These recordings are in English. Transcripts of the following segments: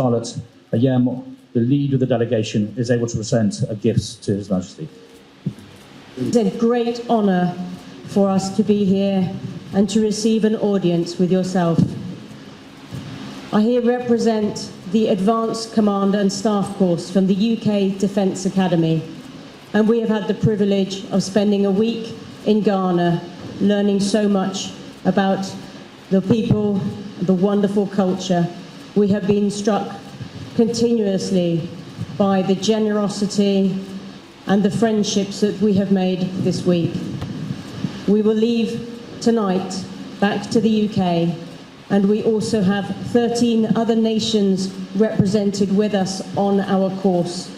Charlotte Ayem, the lead of the delegation, is able to present a gift to His Majesty. It's a great honour for us to be here and to receive an audience with yourself. I here represent the Advanced Command and Staff course from the UK Defence Academy, and we have had the privilege of spending a week in Ghana learning so much about the people, the wonderful culture. We have been struck continuously by the generosity and the friendships that we have made this week. We will leave tonight back to the UK, and we also have 13 other nations represented with us on our course.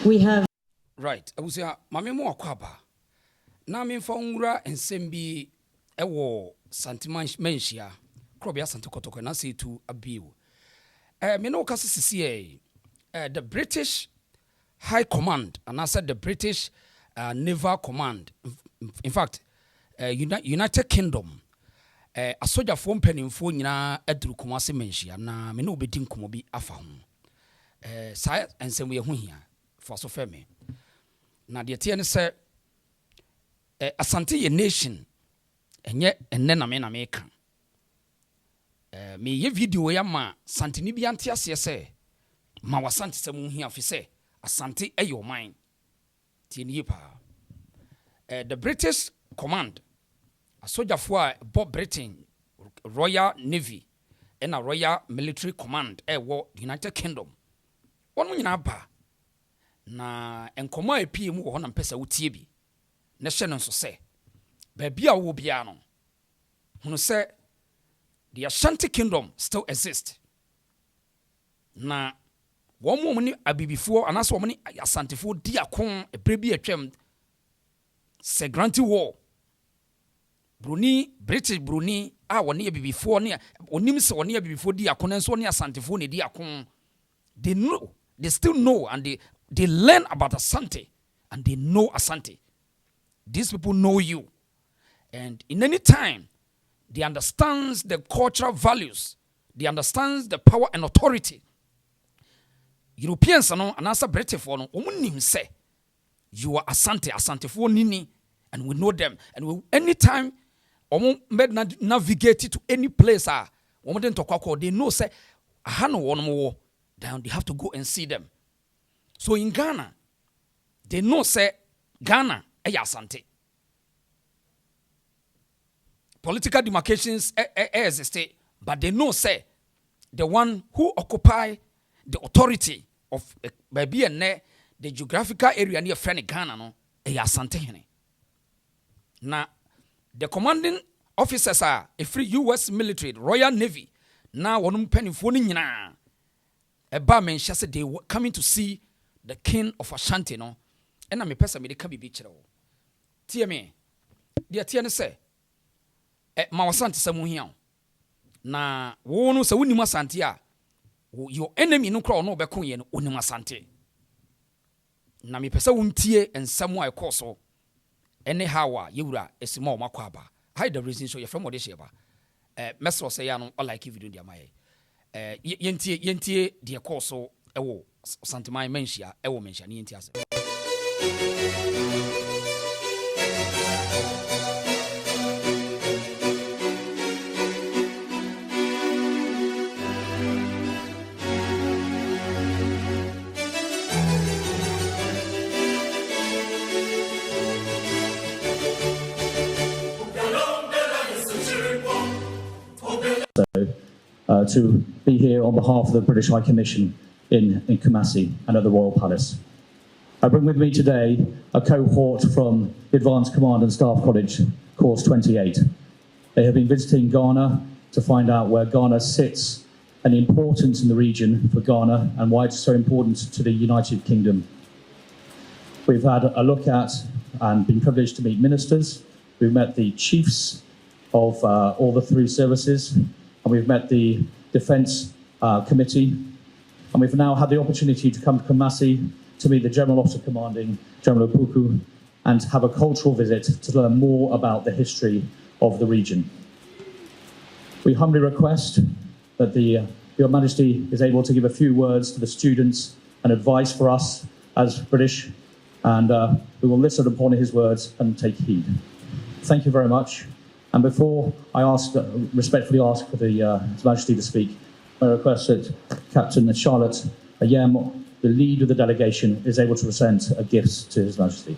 We have... Right, I will say, Mammy Mokwaba. Nami Fongura and Sembi Ewo Manhyia, Krobia Santokotoko, and I say to Abiu. Mino Cassis, the British High Command, and I said the British Naval Command, in fact, United Kingdom, a soldier from Peninfo, Edru Kumasi Manhyia, na Mino Bedin Kumobi Afahum. Sire and some way here for so femi. Now, the TN said, Asante nation, and yet, and then I mean America. Me ye video ya ma Santini bi antiase se ma wasante se mu hia fi se Asante your mind. Tieni pa. The British command a soldier for Bob Britain Royal Navy and a Royal Military Command war United Kingdom. One nyina ba na enkomo apie mu ho na mpesa wotie bi. Na hye no so se ba bia wo bia no. Hunu se the Ashanti Kingdom still exists. Na womo muni abibifo anaso womani Asantefo di akon ebrebi atwam se granty war. British Bruni a woni abibifo ne onim se woni abibifo di akon enso ne Asantefo ne di akon. They know, they still know, and they learn about Asante and they know Asante. These people know you. And in any time, they understand the cultural values. They understand the power and authority. Europeans and answer British for no say you are Asante for nini, and we know them. And we, anytime navigate to any place they know say ahano one more down, they have to go and see them. So in Ghana, they know say Ghana Asante. Political demarcations exist, but they know say the one who occupy the authority of baby and the geographical area near friend Ghana no Asantehene. Now the commanding officers are a free US military, Royal Navy. Now one penny for nyina. A barman said they were coming to see the king of Ashanti no. And I'm a person me can be beach. TMA. The TN say ma wasante samu hia na wo no se wonima asante a your enemy no kra no beko ye no onima asante na me pese wontie ensam a ekoso ene hawa yewura esima o makwa aba hide the reason so ye from ode sheba mesro say ya no like video dia mai yentie de ekoso ewo santemai Manhyia ewo Manhyia ne yentie ase. To be here on behalf of the British High Commission in Kumasi and at the Royal Palace. I bring with me today a cohort from the Advanced Command and Staff College, Course 28. They have been visiting Ghana to find out where Ghana sits and the importance in the region for Ghana and why it's so important to the United Kingdom. We've had a look at and been privileged to meet ministers. We've met the chiefs of all the three services, and we've met the Defence Committee, and we've now had the opportunity to come to Kumasi to meet the General Officer Commanding, General Otumfour, and have a cultural visit to learn more about the history of the region. We humbly request that the Your Majesty is able to give a few words to the students and advice for us as British, and we will listen upon his words and take heed. Thank you very much. And before I respectfully ask for His Majesty to speak, I request that Captain Charlotte Ayem, the lead of the delegation, is able to present a gift to His Majesty.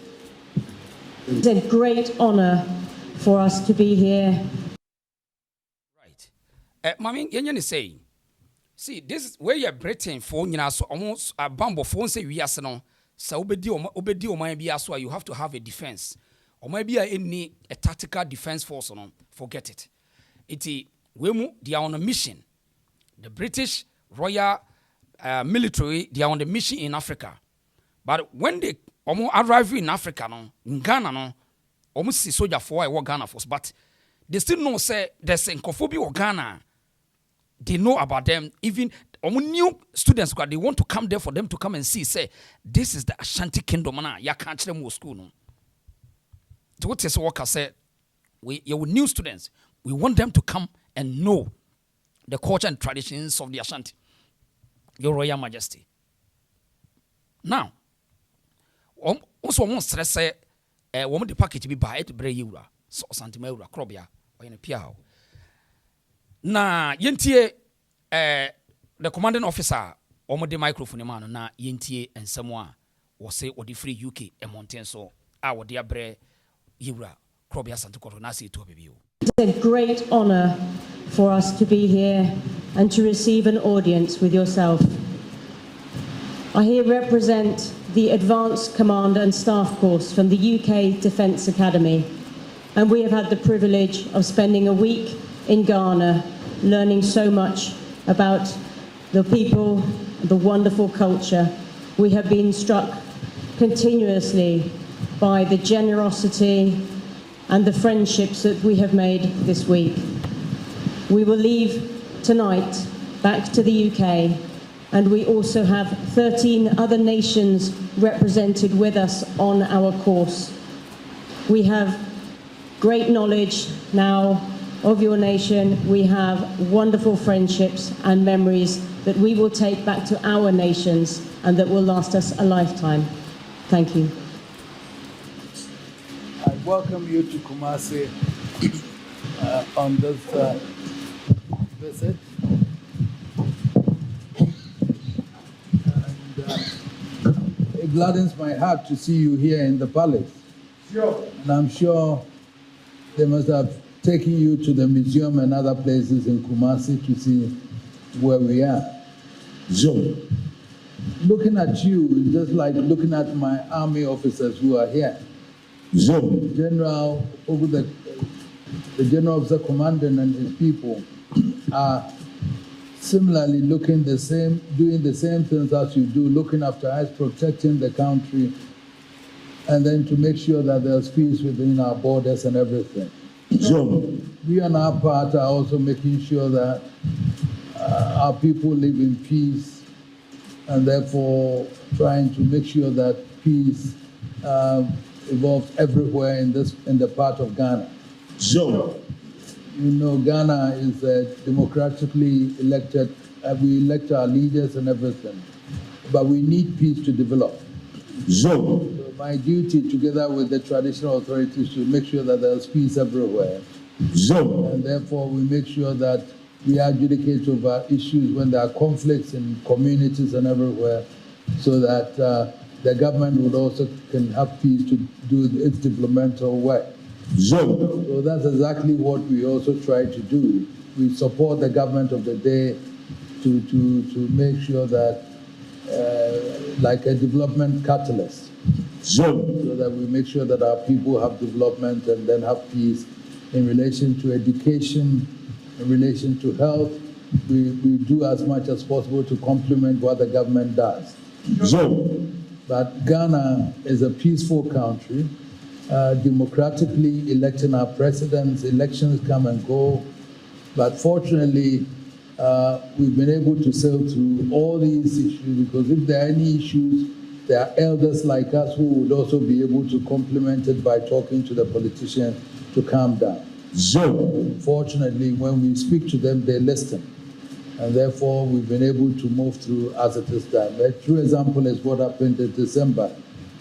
It's a great honour for us to be here. Right. Mami, you say, see, this is where you're Britain for, you know, so almost a bumble phone say we are no. So obedi o man be so you have to have a defense. Or maybe any a tactical defense force no. Forget it. They are on a mission. The British Royal military, they are on the mission in Africa. But when they arrive in Africa, no, in Ghana, no, almost see soldier for Ghana force. But they still know say there's xenophobia of Ghana. They know about them. Even new students, they want to come there for them to come and see. Say this is the Ashanti Kingdom. Ya can't them school. No. To what is worker said, you new students. We want them to come and know the culture and traditions of the Ashanti. Your Royal Majesty. Now, also one stress say, woman the package be buy it bre yura, so santimeura, crobia, or in a piao. Na yentie, the commanding officer, the microphone man, na yentie and someone or say or the free UK and mountain so our dear bre yura, crobia santucoro nasi to be you. It's a great honour for us to be here and to receive an audience with yourself. I here represent the Advanced Command and Staff course from the UK Defence Academy, and we have had the privilege of spending a week in Ghana learning so much about the people, the wonderful culture. We have been struck continuously by the generosity and the friendships that we have made this week. We will leave tonight back to the UK, and we also have 13 other nations represented with us on our course. We have great knowledge now of your nation. We have wonderful friendships and memories that we will take back to our nations and that will last us a lifetime. Thank you. I welcome you to Kumasi on this visit. And it gladdens my heart to see you here in the palace. Sure. And I'm sure they must have taken you to the museum and other places in Kumasi to see where we are. So, looking at you is just like looking at my army officers who are here. The General the General Officer Commandant and his people are similarly looking the same, doing the same things as you do, looking after us, protecting the country, and then to make sure that there's peace within our borders and everything. So we on our part are also making sure that our people live in peace, and therefore trying to make sure that peace evolves everywhere in the part of Ghana. So, you know, Ghana is democratically elected. We elect our leaders and everything, but we need peace to develop. So my duty, together with the traditional authorities, to make sure that there's peace everywhere. And therefore, we make sure that we adjudicate over issues when there are conflicts in communities and everywhere, so that the government would also can have peace to do its developmental work. So that's exactly what we also try to do. We support the government of the day to make sure that, like a development catalyst, so that we make sure that our people have development and then have peace in relation to education, in relation to health. We do as much as possible to complement what the government does. But Ghana is a peaceful country, democratically electing our presidents. Elections come and go, but fortunately, we've been able to sail through all these issues, because if there are any issues, there are elders like us who would also be able to complement it by talking to the politicians to calm down. Fortunately, when we speak to them, they listen. And therefore, we've been able to move through as it is done. A true example is what happened in December,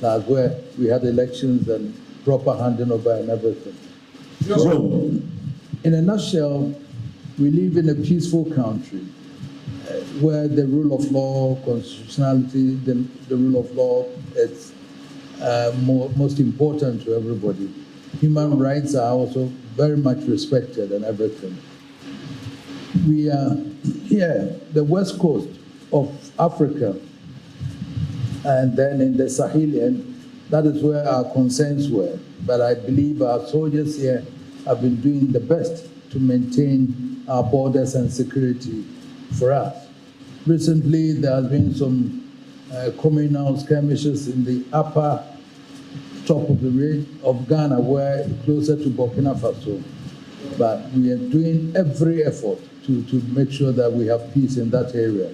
that's where we had elections and proper handing over and everything. So, in a nutshell, we live in a peaceful country where the rule of law, constitutionality, the rule of law, it's most important to everybody. Human rights are also very much respected and everything. We are here, the west coast of Africa, and then in the Sahelian, that is where our concerns were. But I believe our soldiers here have been doing the best to maintain our borders and security for us. Recently, there has been some communal skirmishes in the upper top of the range of Ghana, where closer to Burkina Faso. But we are doing every effort to make sure that we have peace in that area.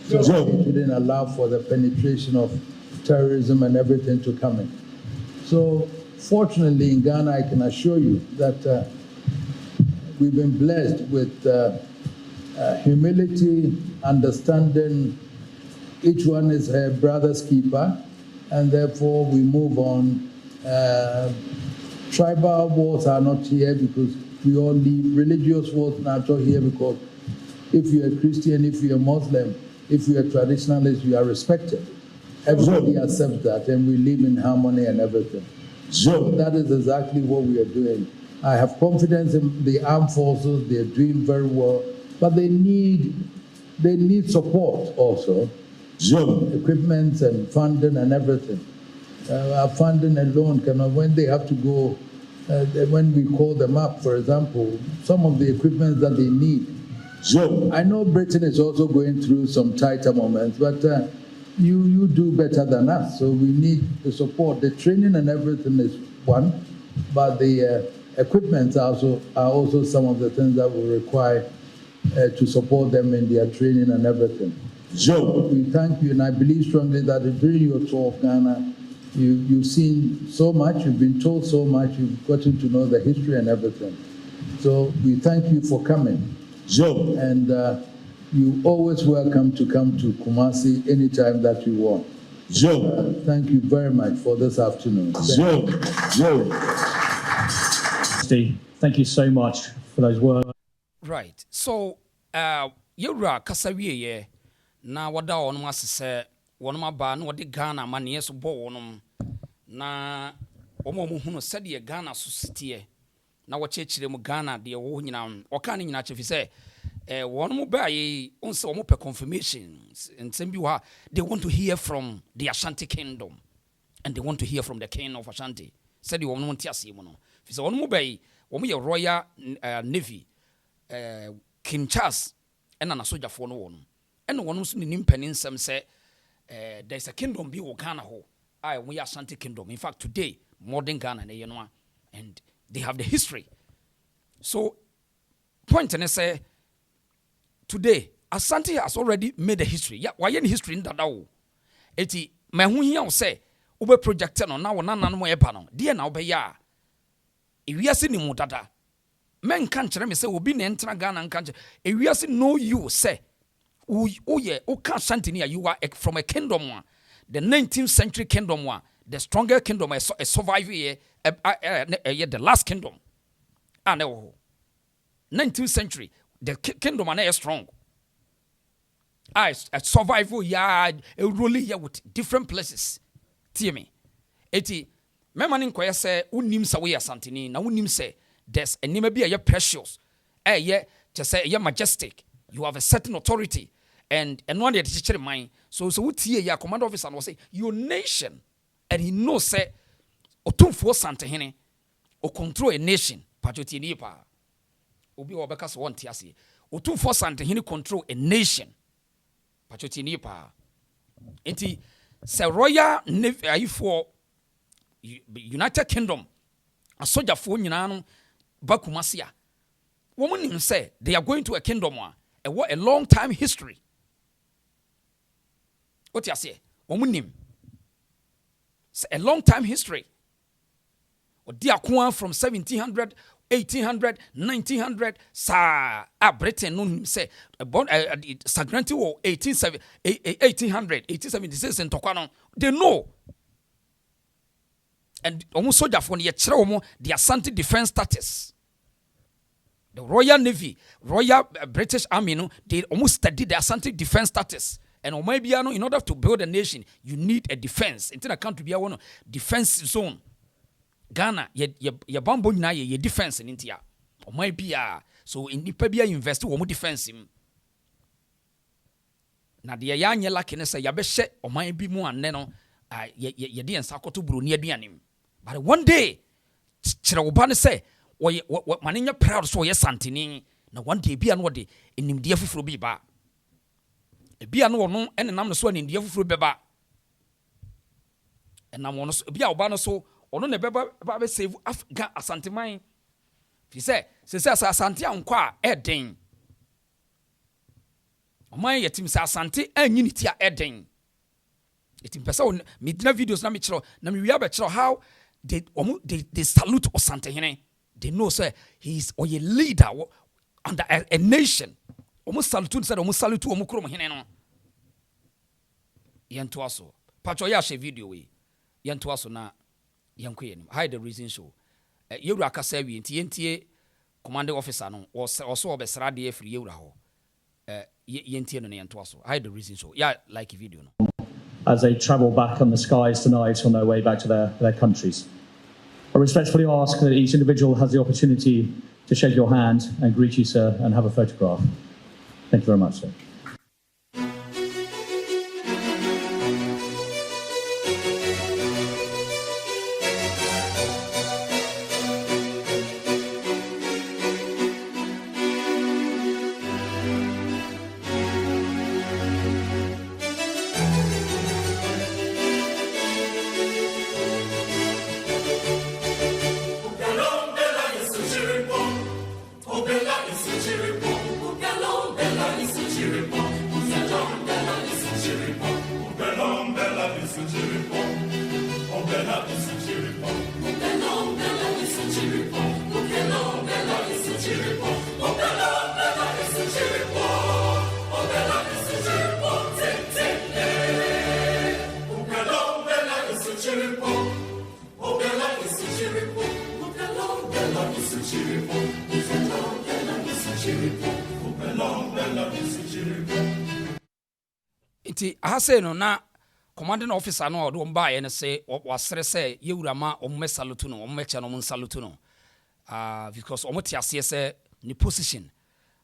So it didn't allow for the penetration of terrorism and everything to come in. So fortunately in Ghana, I can assure you that we've been blessed with humility, understanding. Each one is her brother's keeper, and therefore we move on. Tribal wars are not here because we all live. Religious wars are not here because if you're a Christian, if you're a Muslim, if you're a traditionalist, you are respected. Everybody accepts that, and we live in harmony and everything. So that is exactly what we are doing. I have confidence in the armed forces. They are doing very well, but they need support also. Equipment and funding and everything. Our funding alone cannot, when they have to go, when we call them up, for example, some of the equipment that they need. I know Britain is also going through some tighter moments, but you do better than us, so we need the support. The training and everything is one, but the equipment are also some of the things that will require to support them in their training and everything. We thank you, and I believe strongly that during your tour of Ghana, you've seen so much, you've been told so much, you've gotten to know the history and everything. So we thank you for coming. And you're always welcome to come to Kumasi anytime that you want. Thank you very much for this afternoon. Steve, thank you so much for those words. Right. So, Yura Kasawiye, na wada onum asese, wonum aba na wade Ghana ma ne yeso bo wonum na omo hunu sede Ghana so sitie na wo chechire mu Ghana de wo nyina o ka ne nyina chefi se wonum ba yi onse omo pe confirmations nsem bi wa they want to hear from the Ashanti Kingdom and they want to hear from the king of Ashanti. Said wonum ntiase mu no fi se wonum ba yi omo ye Royal Navy King Charles ena na sojafo no wonum ena wonum so nim panin nsem se there's a kingdom be wo Ghana ho we are Ashanti Kingdom. In fact, today modern Ghana na yenwa and they have the history. So point and say today Asante has already made the history. Yeah, why any history in that now? Eti me hu hia say ube project no na wo nana no eba no de na obe ya ewiase ni mu dada men kan kire me say obi na entra Ghana kan kire ewiase know you say oh yeah can Asante ni you are from a kingdom one, the 19th century kingdom one, the stronger kingdom a survive here the last kingdom 19th century the kingdom are strong. I survival yard a really here with different places. Tell me. Eti memanin koye say unim sa we Asantehene na unim say there's a name be a precious. Just say ye majestic. You have a certain authority and one day teacher mind. So what here your command officer was say your nation and he knows say Otumfour Asantehene o control a nation. Pachoti ni pa. Obi obeka so won tiase. Otumfour Asantehene control a nation. Pachoti ni pa. Enti se Royal Navy for United Kingdom a soldier for nyina no ba Kumasi a woman say they are going to a kingdom a long time history. What you say? Woman a long time history. Or dear from 1700 1800 1900 sa Britain no say born Sagranti war 1800 1876 in Tokano. They know. And almost soldier for the Asante defense status. The Royal Navy, Royal British Army, no, they almost studied the Asante defense status. And in order to build a nation, you need a defense. Until a country be a defense zone. Ghana, ye bambo na ye defense in India. So in the Pebia invest one defense him. Na the young lucky say yabeshe or might be more and then ye didn't sakoto bruni aduanim. But one day, Chirobane say, what maninya proud so yes santini. Na one day be anwadi in him dear for be ba. E be no and an amna swan in dear for beba. And I'm on be our so or no beba save Africa Asante mine. He said, says Asante unqua edding. My yetim sa Asante and unity are edding. It in person, midnight videos na michro, na mi wiabe how they salute Asantehene. They know, sir, he's a leader under a nation. Almost salute said, almost salute Omukrom Hineno. Yantuaso. Patroyashe video we. Yantuaso na Yanquin. Hide the reason show. Yuraka Sevi in TNTA commanding officer no also of a Sradi free Yuraho. Yentian and Yantuaso. Hide the reason show. Yeah, like a video. No. As they travel back on the skies tonight on their way back to their countries. I respectfully ask that each individual has the opportunity to shake your hand and greet you, sir, and have a photograph. Thank you very much, sir. Inti ahase no na commanding officer no do mba ye ne say wasere say yewurama omme salutu no omme che no mun salutu no because omote ase say ni position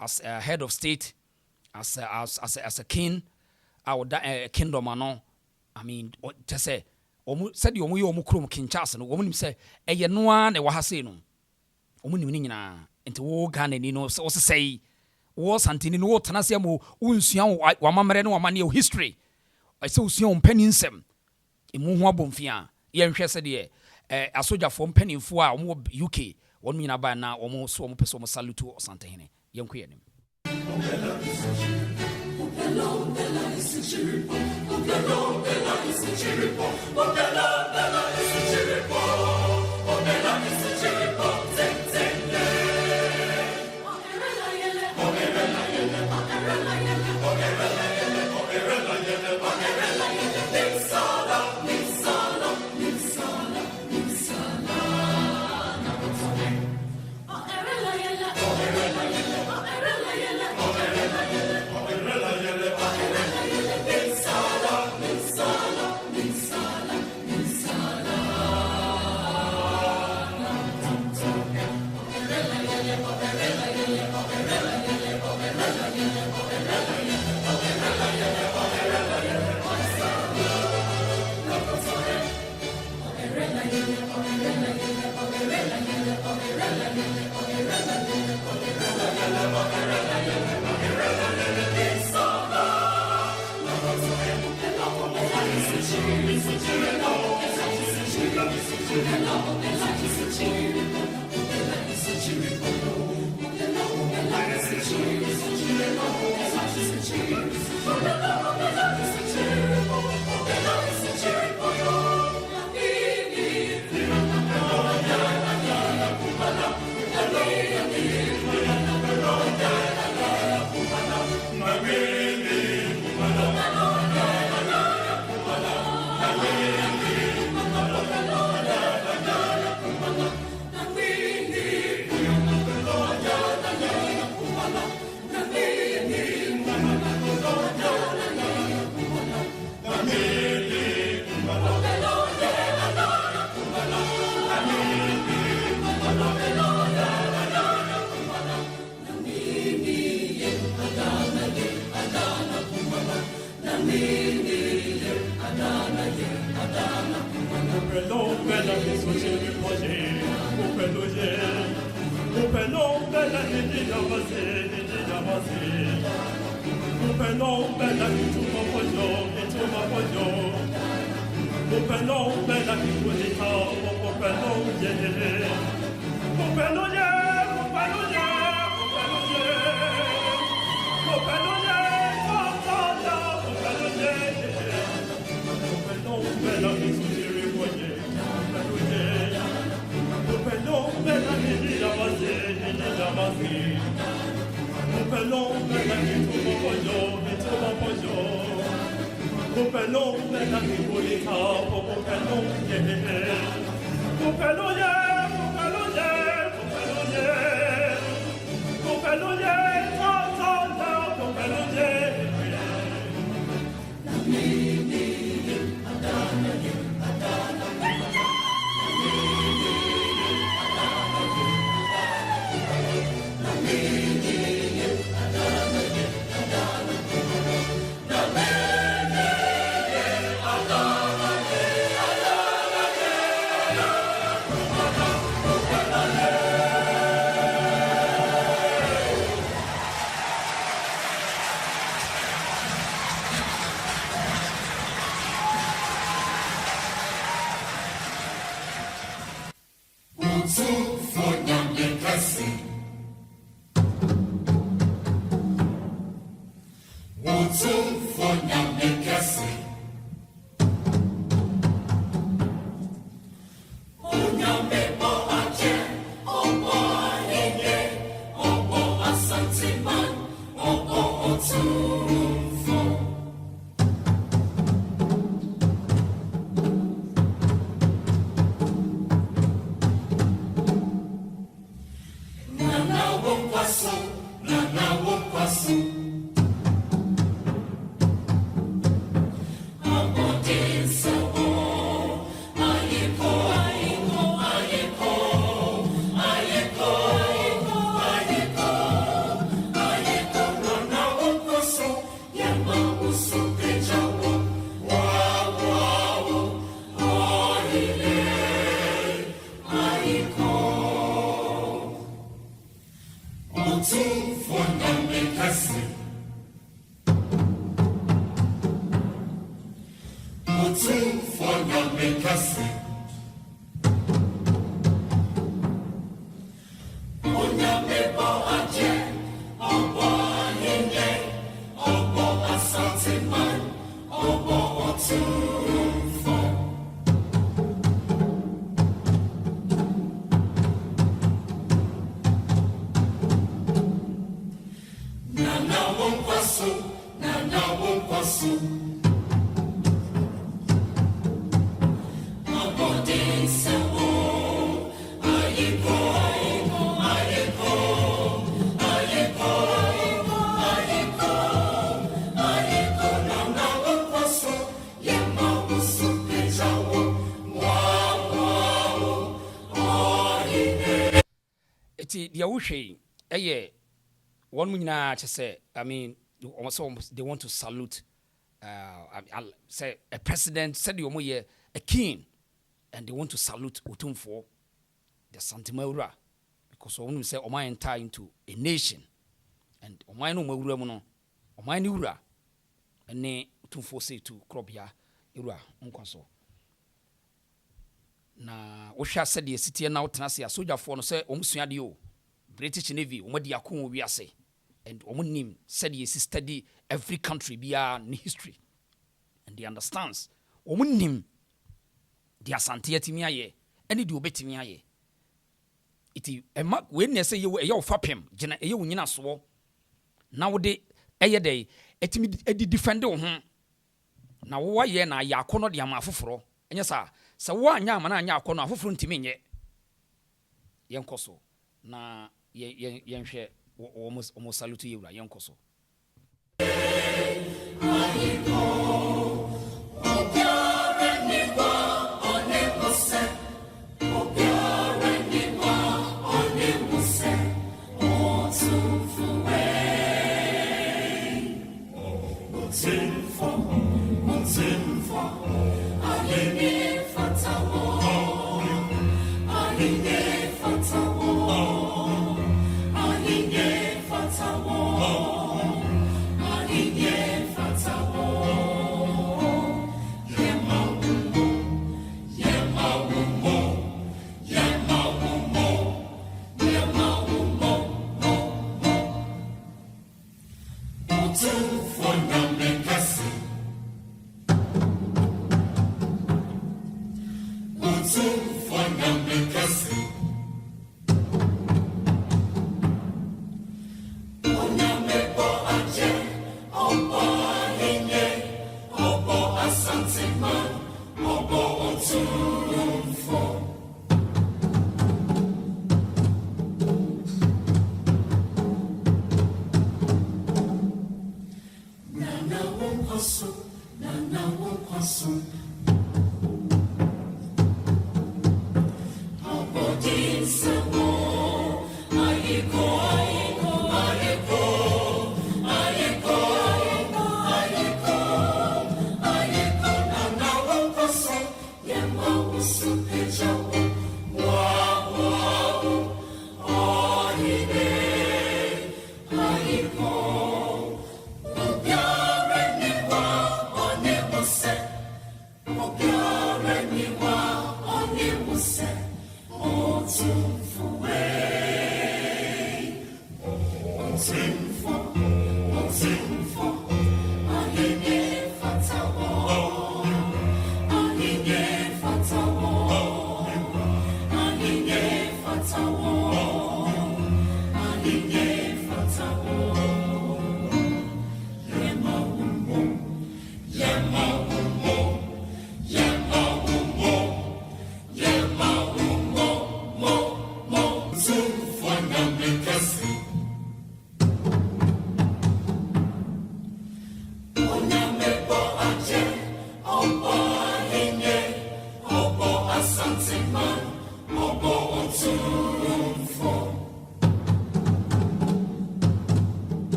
as a head of state as a king our kingdom ano I mean to say omu said omu ye omu krom king Charles no omu nim say eye no a na wahase no omu nim ni nyina enti wo Ghana ni no so say wo santini no tanase mo unsua wa mamre no wa ne history I say usua mpaninsem emu ho abomfia ye nhwe se de asoja fo mpanimfo a omo UK won nyina ba na omo so omo pese omo salute Asantehene yenko yenim Eti dia wohwe eye one nyina che say I mean almost they want to salute say a president said you a king and they want to salute Otumfour Asantehene because when we say Oman enter into a nation and Oman no mawura mu no Oman ni wura ene Otumfour say to Krobia wura nkwaso na wohwa said the city na wotena se sojafoɔ no sɛ ɔmsuade o British Navy ɔmadi akon wiase and ɔmonim said the study every country bia ne history and they understands ɔmonim the Asante atimi aye ɛne de obetimi aye iti ema we ne sɛ ye wo fapem gina ye wo nyina so na wo de ɛyɛ dɛ etimi edi defend wo ho na wo waye na ya akono de ama afoforo ɛnyɛ sa sɛ wo anya ama na anya akono afoforo ntimi nye yenkoso na yenhwɛ wo salute yewura yenkoso Sing for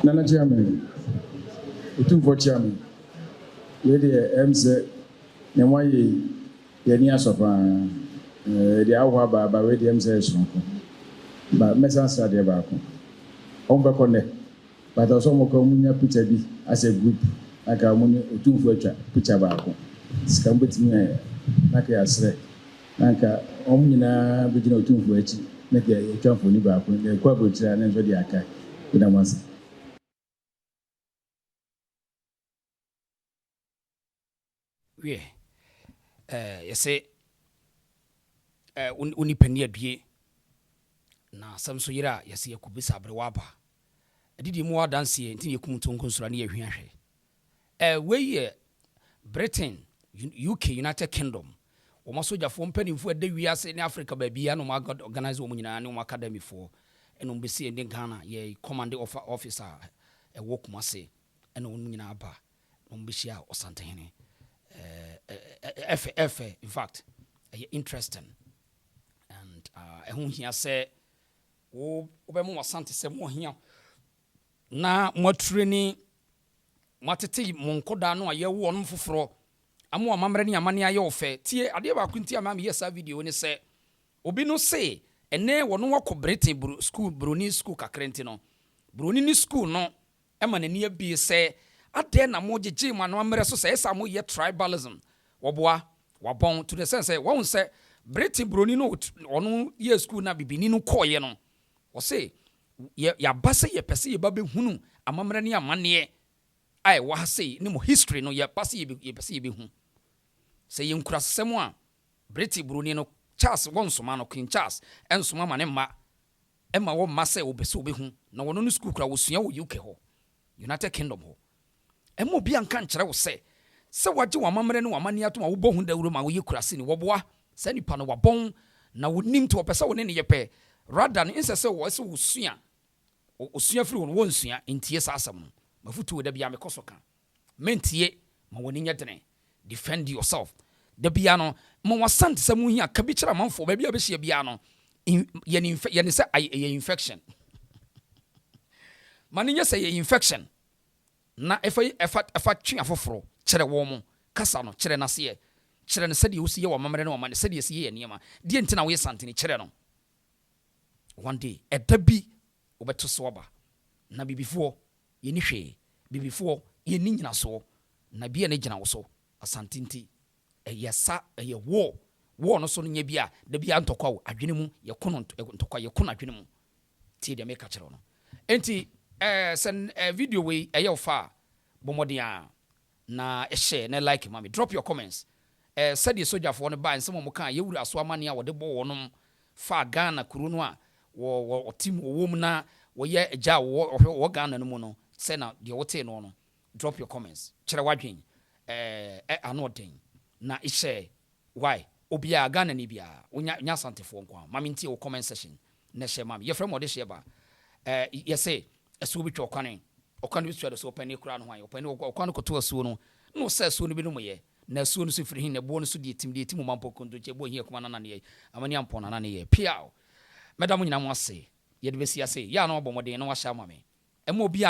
Nana Chairman, Otumfour Chairman, Lady MZ, Namayi, Yania Sofa, the Awa by Lady MZ, but Messan Sadia Bako. Ombakone, but also Mokomunia Putabi as a group, like our Otumfour Puchabako. Scambit me, like I said, Nanka, Omina, Begin Otumfour, make a jump for Nibako, the Quabucha and Zodiaca, with a once. We say unipenia due na samso yira yase yakubisa abrewaba adidi mu adanse ntin yekum tonko nsura na yehwe we Britain, UK, United Kingdom o sojafo mpanimfo ade wiase ne Africa ba bia no ma organize wo nyina ne wo academy fo eno mbesi ende Ghana ye commanding officer wo Kumasi eno wo nyina aba no mbesi a Asantehene in fact interesting and ehun hia say wo be mo Asante se mo hia na mo training matete mo nkoda no aye wo no foforo amo amamre ne amane aye ofe tie ade ba kunti amam yesa video ni se obi no say ene wo no wako Britain school Bruni school kakrenti no Bruni ni school no emane ne abi se ade na mo jeje mo no amre so se esa mo ye tribalism woboa wabon to the sense say won say Britain Bruni no ono ye school na bibini no koye no wo say ya base ye pese ye ba be hunu amamre ne amane ai wa say ni mo history no ye pase ye pese ye be hu say ye nkura sesem a Britain Bruni no Charles won soma no King Charles ensoma ma ne ma ema wo ma say obese obehu na wono no school kura wo sua wo UK ho United Kingdom ho ema obi anka nkere wo say se waje wa mamre ne wa mane ato ma wo bohu da wuro ma wo ye kurase ni wo boa se nipa no wabon na wonim to opese wo ne ne yepe rather no inse se wo se osua firi wo nsua ntie sa asam no mafutu wo da bia me koso ka mentie ma woni nyedene defend yourself da bia no ma wasante se mu hia ka bi kira manfo ba bia be hia bia no ye se infection maninya se ye infection na efa twe afoforo kire wo mo kasa no kire na se kire no sede osi ye wo mamre na wo mane sede esi ye niema die ntina wo ye santene kire no one day edabi obeto so oba na bibifo ye ni hwe bibifo ye ni nyina so na bia na gina wo so asantinti yesa ye wo no so no nya bia da bia ntokwa wo adwene mu ye kono ntokwa ye kono adwene mu ti de make kire no enti sen video we eyofa bomodia na share na like mami drop your comments said the soldier for no ba nsem mo kan ye wura aso amane a wode bo wonom fa Ghana kuru no a wo team wo mu na wo ye agya wo Ghana no mu no say na de wote no drop your comments kire wadwen anoden na share why obia Ghana ni bia nya Asantefo nko mami ntie wo comment section na share mami ye frem wo de share ba ye say esu bi twokwane okwane bi suado so opani kura no hwan opani okwane koto asu no se asu no bi no moye na asu no so firi hin na bo no so de tim mampo konto che bo hia kuma na ne amani ampona na ne piao madam nyina mo ase ye de besi ase ya na obomoden na wa sha mame emo obi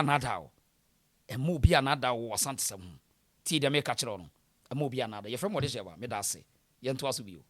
anada wo Asante sam ti de me ka kire no emo obi anada ye frem wo de sheba me da ase ye nto aso bio